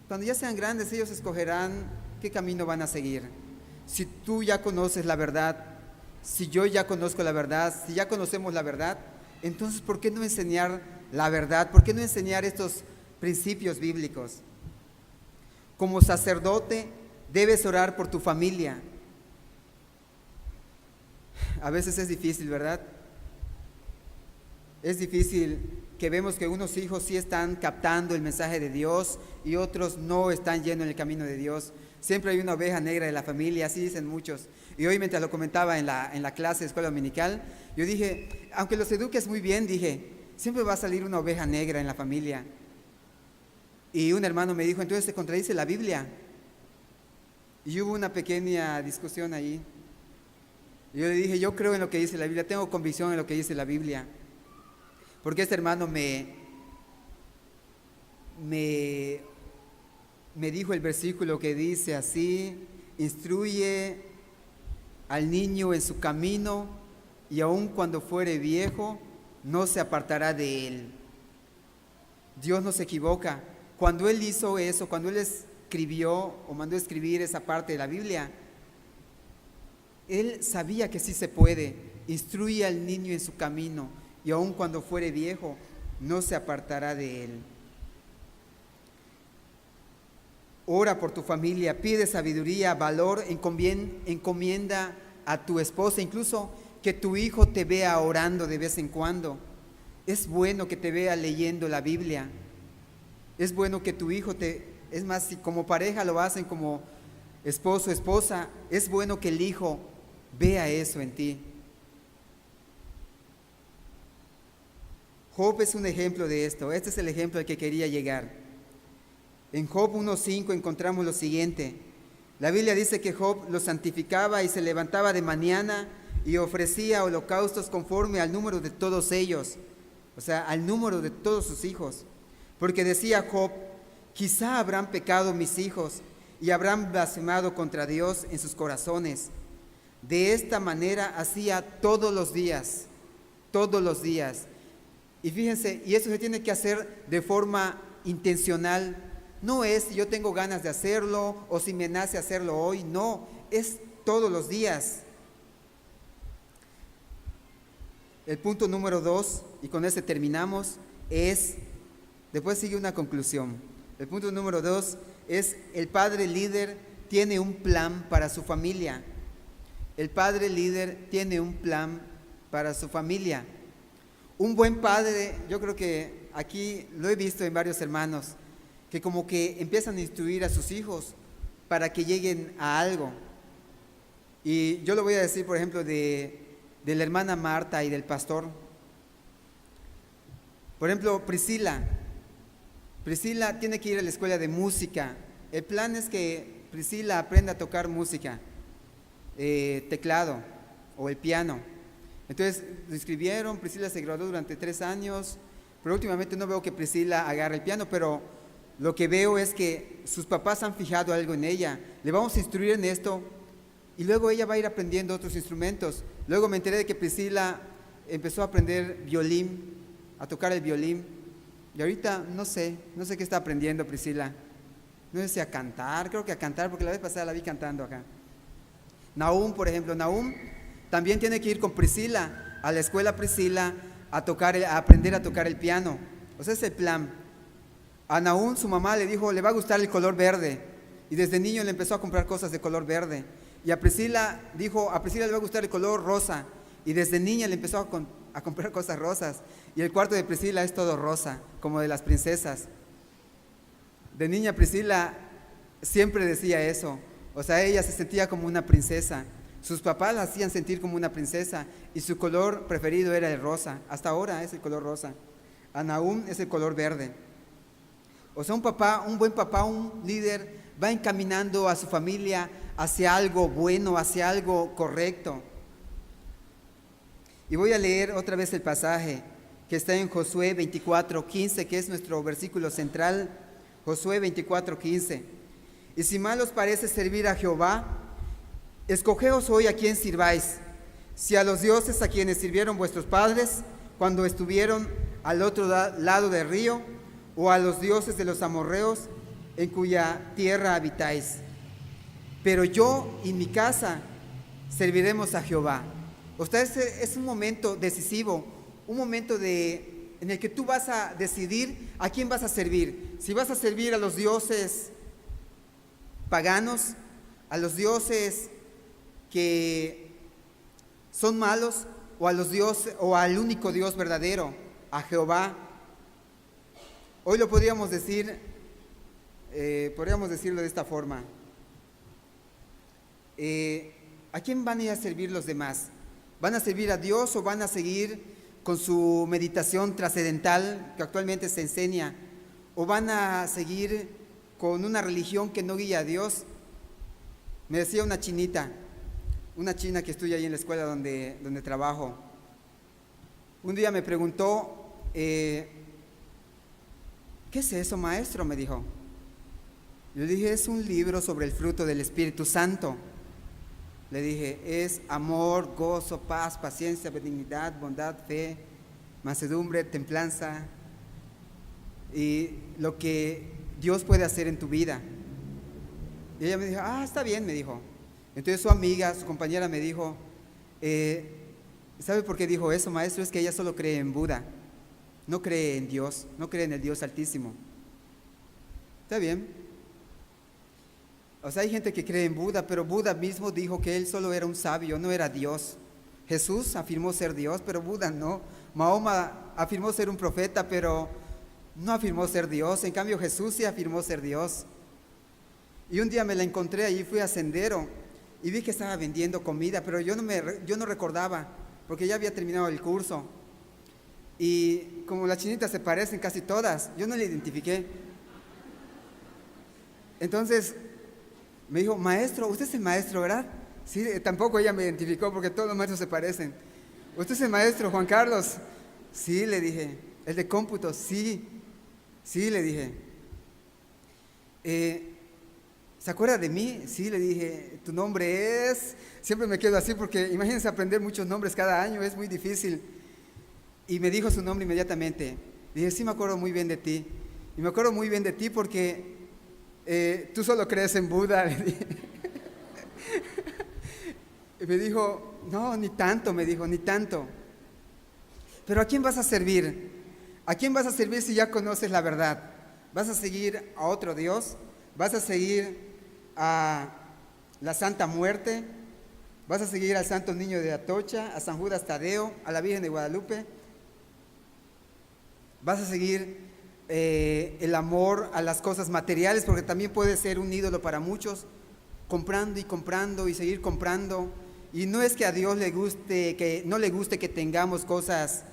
cuando ya sean grandes, ellos escogerán qué camino van a seguir. Si tú ya conoces la verdad, si yo ya conozco la verdad, si ya conocemos la verdad, entonces ¿por qué no enseñar la verdad? ¿Por qué no enseñar estos principios bíblicos? Como sacerdote, debes orar por tu familia. A veces es difícil, ¿verdad? Es difícil que vemos que unos hijos sí están captando el mensaje de Dios y otros no están yendo en el camino de Dios. Siempre hay una oveja negra de la familia, así dicen muchos. Y hoy mientras lo comentaba en la clase de escuela dominical, yo dije, aunque los eduques muy bien, dije, siempre va a salir una oveja negra en la familia. Y un hermano me dijo, entonces se contradice la Biblia. Y hubo una pequeña discusión ahí. Y yo le dije, yo creo en lo que dice la Biblia, tengo convicción en lo que dice la Biblia. Porque este hermano me dijo el versículo que dice así: instruye al niño en su camino, y aun cuando fuere viejo, no se apartará de él. Dios no se equivoca. Cuando Él hizo eso, cuando Él escribió o mandó escribir esa parte de la Biblia, Él sabía que sí se puede. Instruye al niño en su camino, y aun cuando fuere viejo, no se apartará de él. Ora por tu familia, pide sabiduría, valor, encomienda a tu esposa, incluso que tu hijo te vea orando de vez en cuando. Es bueno que te vea leyendo la Biblia. Es bueno que tu hijo es más, si como pareja lo hacen como esposo, esposa, es bueno que el hijo vea eso en ti. Job es un ejemplo de esto. Este es el ejemplo al que quería llegar. En Job 1:5 encontramos lo siguiente. La Biblia dice que Job lo santificaba y se levantaba de mañana y ofrecía holocaustos conforme al número de todos ellos, o sea, al número de todos sus hijos. Porque decía Job, quizá habrán pecado mis hijos y habrán blasfemado contra Dios en sus corazones. De esta manera hacía todos los días. Y fíjense, y eso se tiene que hacer de forma intencional. No es si yo tengo ganas de hacerlo o si me nace hacerlo hoy, no, es todos los días. El punto número 2, y con ese terminamos, después sigue una conclusión. El punto número 2 es: el padre líder tiene un plan para su familia. El padre líder tiene un plan para su familia. Un buen padre, yo creo que aquí lo he visto en varios hermanos, que como que empiezan a instruir a sus hijos para que lleguen a algo. Y yo lo voy a decir, por ejemplo, de la hermana Marta y del pastor. Por ejemplo, Priscila tiene que ir a la escuela de música. El plan es que Priscila aprenda a tocar música, teclado o el piano. Entonces lo inscribieron, Priscila se graduó durante 3 años, pero últimamente no veo que Priscila agarre el piano, pero lo que veo es que sus papás han fijado algo en ella. Le vamos a instruir en esto y luego ella va a ir aprendiendo otros instrumentos. Luego me enteré de que Priscila empezó a aprender violín, a tocar el violín, y ahorita no sé qué está aprendiendo Priscila. No sé si a cantar, creo que a cantar, porque la vez pasada la vi cantando acá. Nahum, por ejemplo, también tiene que ir con Priscila a la escuela Priscila a aprender a tocar el piano. O sea, es el plan. A Nahum su mamá le dijo, le va a gustar el color verde, y desde niño le empezó a comprar cosas de color verde. Y a Priscila le va a gustar el color rosa, y desde niña le empezó a comprar cosas rosas. Y el cuarto de Priscila es todo rosa, como de las princesas. De niña Priscila siempre decía eso, o sea, ella se sentía como una princesa. Sus papás la hacían sentir como una princesa, y su color preferido era el rosa. Hasta ahora es el color rosa. A Nahum es el color verde. O sea, un buen papá, un líder, va encaminando a su familia hacia algo bueno, hacia algo correcto. Y voy a leer otra vez el pasaje que está en Josué 24:15, que es nuestro versículo central. Josué 24:15. Y si mal os parece servir a Jehová, escogeos hoy a quién sirváis, si a los dioses a quienes sirvieron vuestros padres cuando estuvieron al otro lado del río, o a los dioses de los amorreos en cuya tierra habitáis. Pero yo y mi casa serviremos a Jehová. O sea, es un momento decisivo, un momento en el que tú vas a decidir a quién vas a servir. Si vas a servir a los dioses paganos, a los dioses que son malos, o al único Dios verdadero, a Jehová. Hoy lo podríamos decirlo de esta forma. ¿A quién van a ir a servir los demás? ¿Van a servir a Dios o van a seguir con su meditación trascendental que actualmente se enseña, o van a seguir con una religión que no guía a Dios. Me decía una chinita, una china que estudia ahí en la escuela donde trabajo, un día me preguntó, ¿qué es eso, maestro?, me dijo. Yo dije, es un libro sobre el fruto del Espíritu Santo. Le dije, es amor, gozo, paz, paciencia, benignidad, bondad, fe, mansedumbre, templanza, y lo que Dios puede hacer en tu vida. Y ella me dijo, está bien, me dijo. Entonces su amiga, su compañera me dijo, ¿sabe por qué dijo eso, maestro? Es que ella solo cree en Buda, no cree en Dios, no cree en el Dios Altísimo. Está bien. O sea, hay gente que cree en Buda, pero Buda mismo dijo que él solo era un sabio, no era Dios. Jesús afirmó ser Dios, pero Buda no. Mahoma afirmó ser un profeta, pero no afirmó ser Dios. En cambio, Jesús sí afirmó ser Dios. Y un día me la encontré allí, fui a Sendero y vi que estaba vendiendo comida, pero yo no recordaba, porque ya había terminado el curso. Y como las chinitas se parecen casi todas, yo no la identifiqué. Entonces me dijo, maestro, usted es el maestro, ¿verdad? Sí, tampoco ella me identificó porque todos los maestros se parecen. ¿Usted es el maestro, Juan Carlos? Sí, le dije. ¿El de cómputo? Sí, le dije. ¿Se acuerda de mí? Sí, le dije. ¿Tu nombre es? Siempre me quedo así porque imagínense aprender muchos nombres cada año, es muy difícil. Y me dijo su nombre inmediatamente. Dije, sí, me acuerdo muy bien de ti. Y me acuerdo muy bien de ti porque tú solo crees en Buda, le dije. Y me dijo, no, ni tanto, me dijo, ni tanto. Pero ¿a quién vas a servir? ¿A quién vas a servir si ya conoces la verdad? ¿Vas a seguir a otro Dios? ¿Vas a seguir a la Santa Muerte? ¿Vas a seguir al Santo Niño de Atocha, a San Judas Tadeo, a la Virgen de Guadalupe? ¿Vas a seguir el amor a las cosas materiales? Porque también puede ser un ídolo para muchos, comprando y comprando y seguir comprando. Y no es que a Dios no le guste que tengamos cosas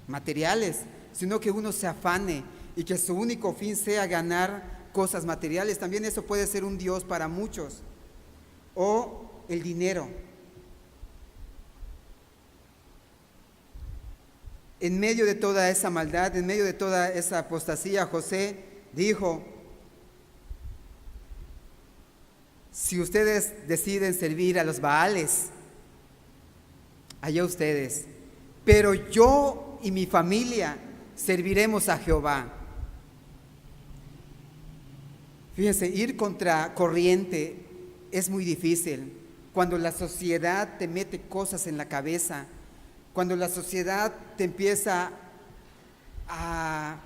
materiales, sino que uno se afane y que su único fin sea ganar cosas materiales. También eso puede ser un Dios para muchos. O el dinero. En medio de toda esa maldad, en medio de toda esa apostasía, José dijo, si ustedes deciden servir a los Baales, allá ustedes, pero yo y mi familia serviremos a Jehová. Fíjense, ir contra corriente es muy difícil. Cuando la sociedad te mete cosas en la cabeza, cuando la sociedad te empieza a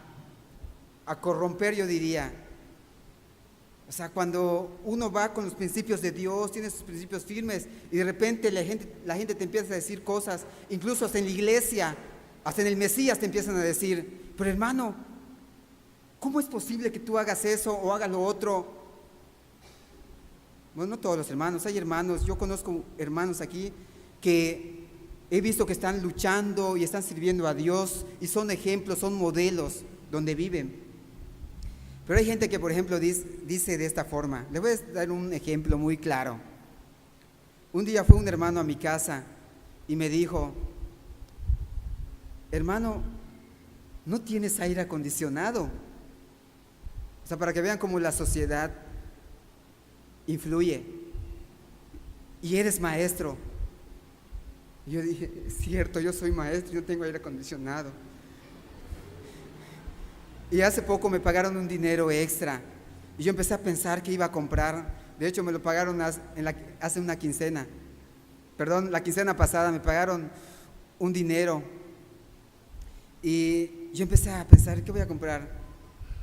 corromper, yo diría. O sea, cuando uno va con los principios de Dios, tiene sus principios firmes y de repente la gente te empieza a decir cosas, incluso hasta en la iglesia, hasta en el Mesías te empiezan a decir, pero hermano, ¿cómo es posible que tú hagas eso o hagas lo otro? Bueno, no todos los hermanos, hay hermanos, yo conozco hermanos aquí que he visto que están luchando y están sirviendo a Dios y son ejemplos, son modelos donde viven. Pero hay gente que, por ejemplo, dice de esta forma. Les voy a dar un ejemplo muy claro. Un día fue un hermano a mi casa y me dijo, hermano, ¿no tienes aire acondicionado? O sea, para que vean cómo la sociedad influye. Y eres maestro. Y yo dije, es cierto, yo soy maestro, yo tengo aire acondicionado. Y hace poco me pagaron un dinero extra y yo empecé a pensar que iba a comprar. De hecho, me lo pagaron hace una quincena. Perdón, la quincena pasada me pagaron un dinero. Y yo empecé a pensar, ¿qué voy a comprar?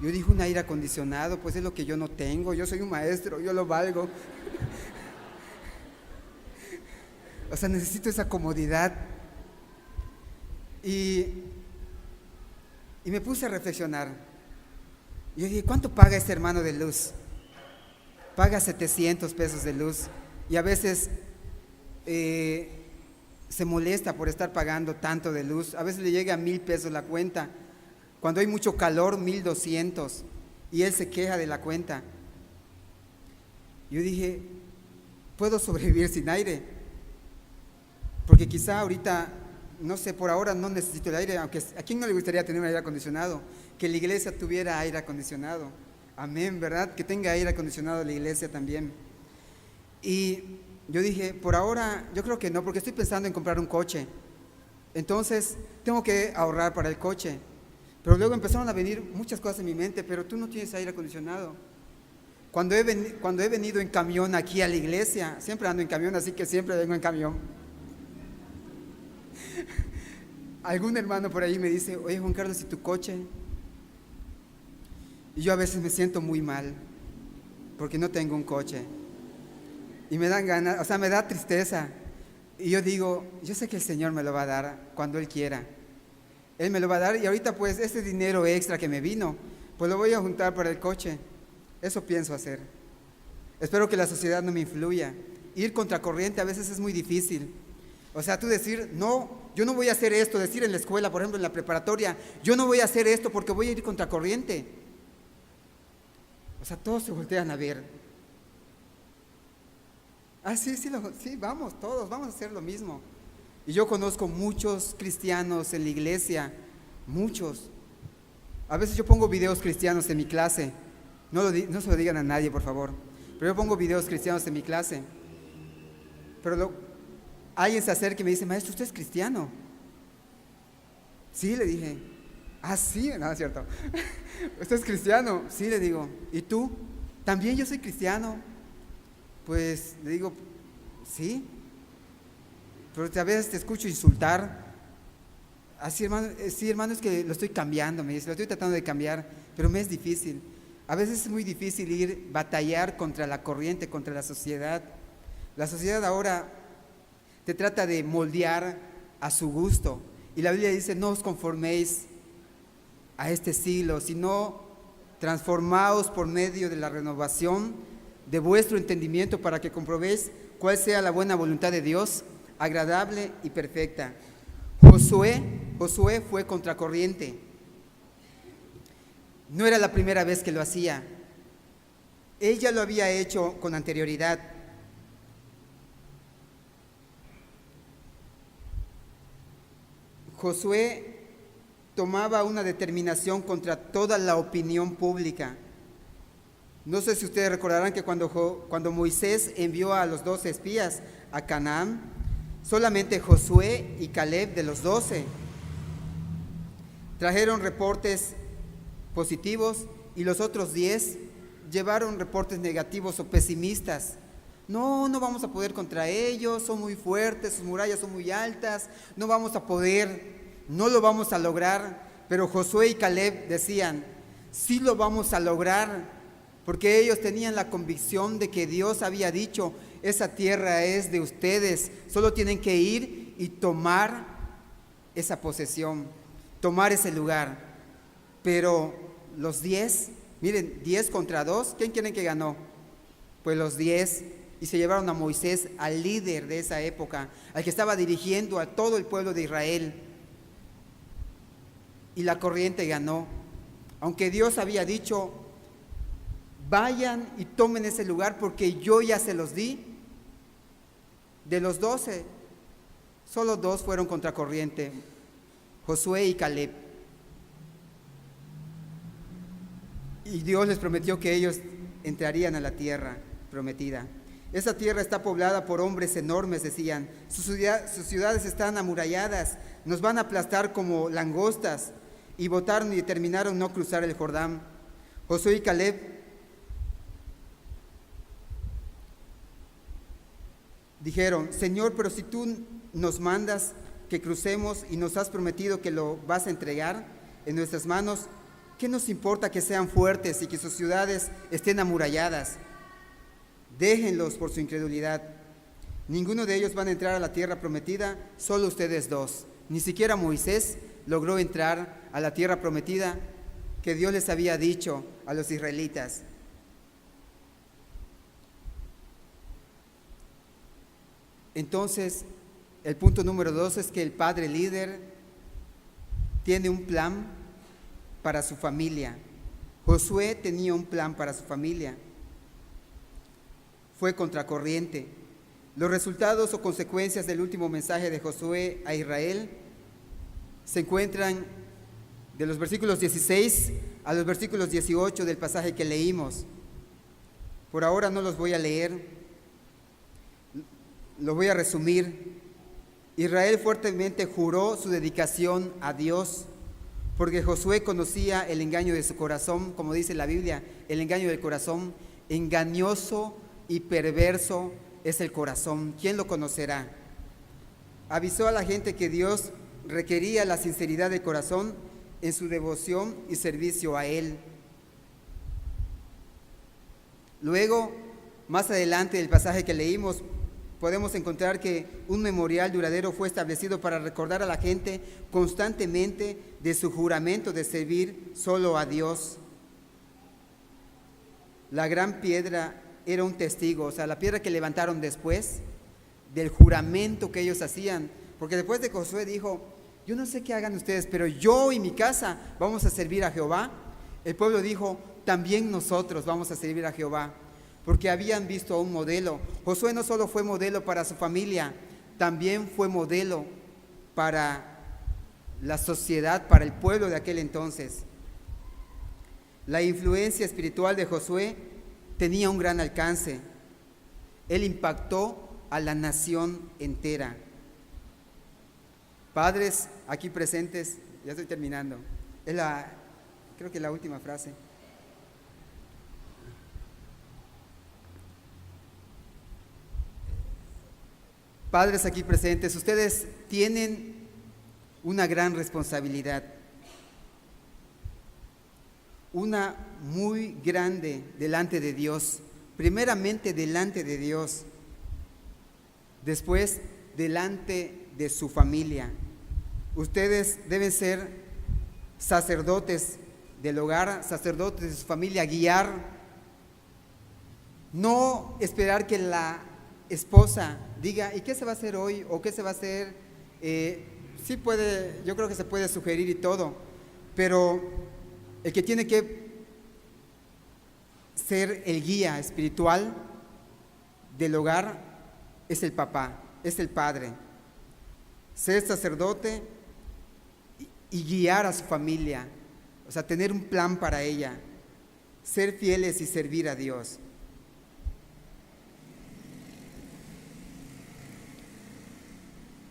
Yo dije, un aire acondicionado, pues es lo que yo no tengo. Yo soy un maestro, yo lo valgo. O sea, necesito esa comodidad. Y me puse a reflexionar. Yo dije, ¿cuánto paga este hermano de luz? Paga 700 pesos de luz. Y a veces se molesta por estar pagando tanto de luz. A veces le llega a 1,000 pesos la cuenta. Cuando hay mucho calor, 1,200. Y él se queja de la cuenta. Yo dije, ¿puedo sobrevivir sin aire? Porque quizá ahorita, no sé, por ahora no necesito el aire, aunque ¿a quién no le gustaría tener un aire acondicionado? Que la iglesia tuviera aire acondicionado. Amén, ¿verdad? Que tenga aire acondicionado la iglesia también. Y yo dije, por ahora, yo creo que no, porque estoy pensando en comprar un coche. Entonces, tengo que ahorrar para el coche. Pero luego empezaron a venir muchas cosas en mi mente, pero tú no tienes aire acondicionado. Cuando he venido en camión aquí a la iglesia, siempre ando en camión, así que siempre vengo en camión. Algún hermano por ahí me dice, oye Juan Carlos, ¿y tu coche? Y yo a veces me siento muy mal, porque no tengo un coche. Y me dan ganas, o sea, me da tristeza. Y yo digo, yo sé que el Señor me lo va a dar cuando Él quiera. Él me lo va a dar y ahorita pues ese dinero extra que me vino, pues lo voy a juntar para el coche. Eso pienso hacer. Espero que la sociedad no me influya. Ir contracorriente a veces es muy difícil. O sea, tú decir, no, yo no voy a hacer esto, decir en la escuela, por ejemplo en la preparatoria, yo no voy a hacer esto porque voy a ir contracorriente. O sea, todos se voltean a ver. Ah, sí, vamos, todos, vamos a hacer lo mismo. Y yo conozco muchos cristianos en la iglesia, muchos. A veces yo pongo videos cristianos en mi clase. No se lo digan a nadie, por favor. Pero yo pongo videos cristianos en mi clase. Pero alguien se acerca y me dice, maestro, ¿usted es cristiano? Sí, le dije. Ah, sí, no, es cierto. ¿Usted es cristiano? Sí, le digo. ¿Y tú? También yo soy cristiano. Pues le digo, sí. Pero a veces te escucho insultar. Así, hermano, sí, hermano, es que lo estoy cambiando, me dice, lo estoy tratando de cambiar, pero me es difícil. A veces es muy difícil batallar contra la corriente, contra la sociedad. La sociedad ahora te trata de moldear a su gusto. Y la Biblia dice, no os conforméis a este siglo, sino transformaos por medio de la renovación de vuestro entendimiento para que comprobéis cuál sea la buena voluntad de Dios, agradable y perfecta. Josué fue contracorriente. No era la primera vez que lo hacía. Él ya lo había hecho con anterioridad. Josué tomaba una determinación contra toda la opinión pública. No sé si ustedes recordarán que cuando Moisés envió a los 12 espías a Canaán, solamente Josué y Caleb de los 12 trajeron reportes positivos y los otros 10 llevaron reportes negativos o pesimistas. No vamos a poder contra ellos, son muy fuertes, sus murallas son muy altas, no vamos a poder, no lo vamos a lograr. Pero Josué y Caleb decían, sí lo vamos a lograr, porque ellos tenían la convicción de que Dios había dicho, esa tierra es de ustedes, solo tienen que ir y tomar esa posesión, tomar ese lugar. Pero los 10, miren, 10 contra 2, ¿quién creen que ganó? Pues los 10, y se llevaron a Moisés, al líder de esa época, al que estaba dirigiendo a todo el pueblo de Israel. Y la corriente ganó, aunque Dios había dicho, vayan y tomen ese lugar porque yo ya se los di. De los 12, solo 2 fueron contracorriente, Josué y Caleb. Y Dios les prometió que ellos entrarían a la tierra prometida. Esa tierra está poblada por hombres enormes, decían. Sus ciudades están amuralladas, nos van a aplastar como langostas. Y votaron y determinaron no cruzar el Jordán. Josué y Caleb dijeron, Señor, pero si tú nos mandas que crucemos y nos has prometido que lo vas a entregar en nuestras manos, ¿qué nos importa que sean fuertes y que sus ciudades estén amuralladas? Déjenlos por su incredulidad. Ninguno de ellos van a entrar a la tierra prometida, solo ustedes 2. Ni siquiera Moisés logró entrar a la tierra prometida que Dios les había dicho a los israelitas. Entonces el punto número 2 es que el padre líder tiene un plan para su familia. Josué tenía un plan para su familia. Fue contracorriente. Los resultados o consecuencias del último mensaje de Josué a Israel se encuentran de los versículos 16 a los versículos 18 del pasaje que leímos. Por ahora no los voy a leer, lo voy a resumir. Israel fuertemente juró su dedicación a Dios, porque Josué conocía el engaño de su corazón, como dice la Biblia, el engaño del corazón, engañoso y perverso es el corazón. ¿Quién lo conocerá? Avisó a la gente que Dios requería la sinceridad del corazón en su devoción y servicio a Él. Luego, más adelante del pasaje que leímos, podemos encontrar que un memorial duradero fue establecido para recordar a la gente constantemente de su juramento de servir solo a Dios. La gran piedra era un testigo, o sea, la piedra que levantaron después del juramento que ellos hacían, porque después de Josué dijo: yo no sé qué hagan ustedes, pero yo y mi casa vamos a servir a Jehová. El pueblo dijo: también nosotros vamos a servir a Jehová, porque habían visto un modelo. Josué no solo fue modelo para su familia, también fue modelo para la sociedad, para el pueblo de aquel entonces. La influencia espiritual de Josué tenía un gran alcance. Él impactó a la nación entera. Padres aquí presentes, ya estoy terminando, creo que la última frase. Padres aquí presentes, ustedes tienen una gran responsabilidad, una muy grande delante de Dios. Primeramente delante de Dios, después delante de su familia. Ustedes deben ser sacerdotes del hogar, sacerdotes de su familia, guiar, no esperar que la esposa diga: ¿y qué se va a hacer hoy? ¿O qué se va a hacer? Sí puede, yo creo que se puede sugerir y todo, pero el que tiene que ser el guía espiritual del hogar es el papá, es el padre. Ser sacerdote y guiar a su familia, o sea, tener un plan para ella, ser fieles y servir a Dios.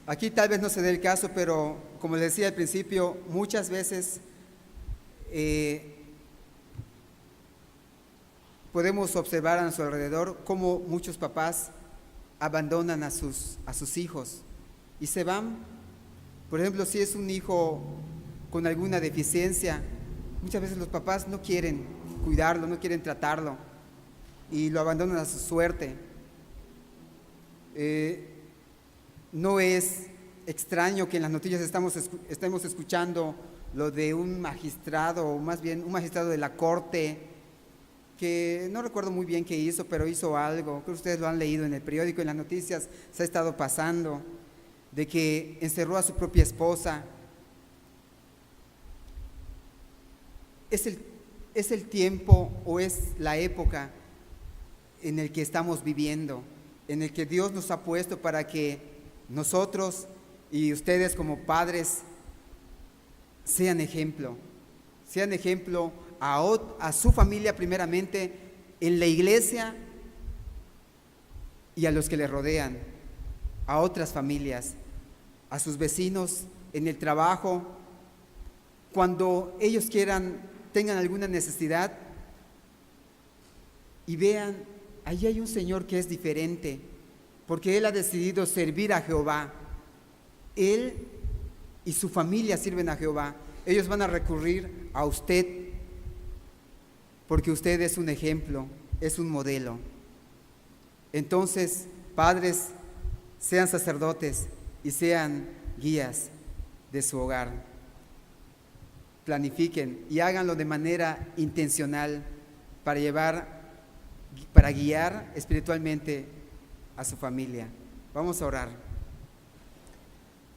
Aquí tal vez no se dé el caso, pero como les decía al principio, muchas veces podemos observar a nuestro alrededor cómo muchos papás abandonan a sus hijos y se van. Por ejemplo, si es un hijo con alguna deficiencia, muchas veces los papás no quieren cuidarlo, no quieren tratarlo y lo abandonan a su suerte. No es extraño que en las noticias estemos escuchando lo de un magistrado, o más bien un magistrado de la corte, que no recuerdo muy bien qué hizo, pero hizo algo. Creo que ustedes lo han leído en el periódico, en las noticias se ha estado pasando, de que encerró a su propia esposa. Es el tiempo o es la época en el que estamos viviendo, en el que Dios nos ha puesto para que nosotros y ustedes como padres sean ejemplo a su familia primeramente, en la iglesia y a los que le rodean, a otras familias, a sus vecinos, en el trabajo. Cuando ellos tengan alguna necesidad y vean, allí hay un Señor que es diferente, porque Él ha decidido servir a Jehová. Él y su familia sirven a Jehová. Ellos van a recurrir a usted, porque usted es un ejemplo, es un modelo. Entonces, padres, sean sacerdotes y sean guías de su hogar. Planifiquen y háganlo de manera intencional para guiar espiritualmente a su familia. Vamos a orar.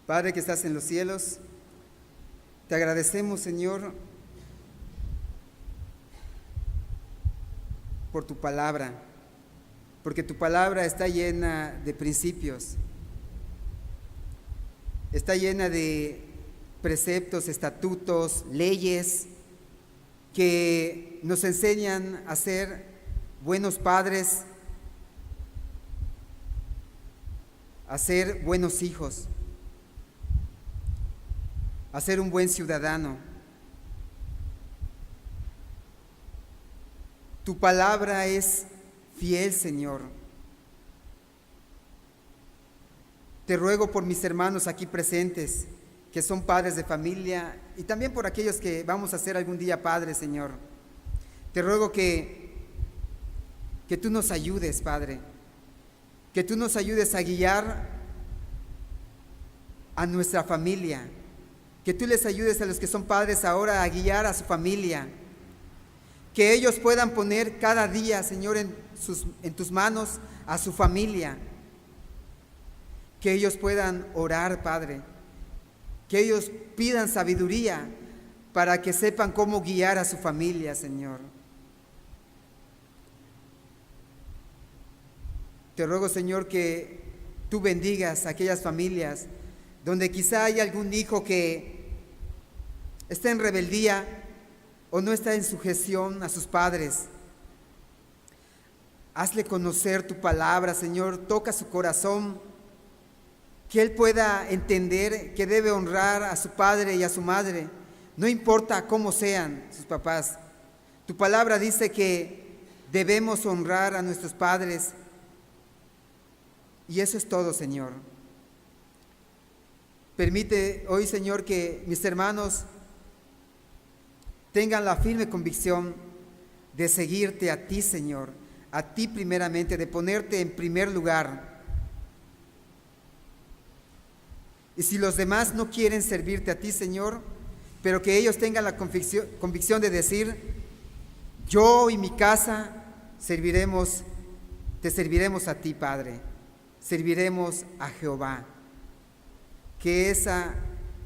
Padre que estás en los cielos, te agradecemos, Señor, por tu palabra, porque tu palabra está llena de principios, está llena de preceptos, estatutos, leyes que nos enseñan a ser buenos padres, a ser buenos hijos, a ser un buen ciudadano. Tu palabra es fiel, Señor. Te ruego por mis hermanos aquí presentes, que son padres de familia, y también por aquellos que vamos a ser algún día padres, Señor. Te ruego que tú nos ayudes, Padre, que tú nos ayudes a guiar a nuestra familia, que tú les ayudes a los que son padres ahora a guiar a su familia, que ellos puedan poner cada día, Señor, en tus manos a su familia, que ellos puedan orar, Padre, que ellos pidan sabiduría para que sepan cómo guiar a su familia, Señor. Te ruego, Señor, que tú bendigas a aquellas familias donde quizá hay algún hijo que está en rebeldía o no está en sujeción a sus padres. Hazle conocer tu palabra, Señor, toca su corazón, que él pueda entender que debe honrar a su padre y a su madre, no importa cómo sean sus papás. Tu palabra dice que debemos honrar a nuestros padres, y eso es todo, Señor. Permite hoy, Señor, que mis hermanos tengan la firme convicción de seguirte a ti, Señor, a ti primeramente, de ponerte en primer lugar. Y si los demás no quieren servirte a ti, Señor, pero que ellos tengan la convicción de decir: yo y mi casa te serviremos a ti, Padre, serviremos a Jehová. Que esa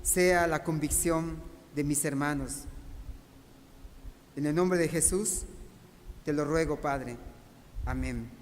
sea la convicción de mis hermanos. En el nombre de Jesús te lo ruego, Padre. Amén.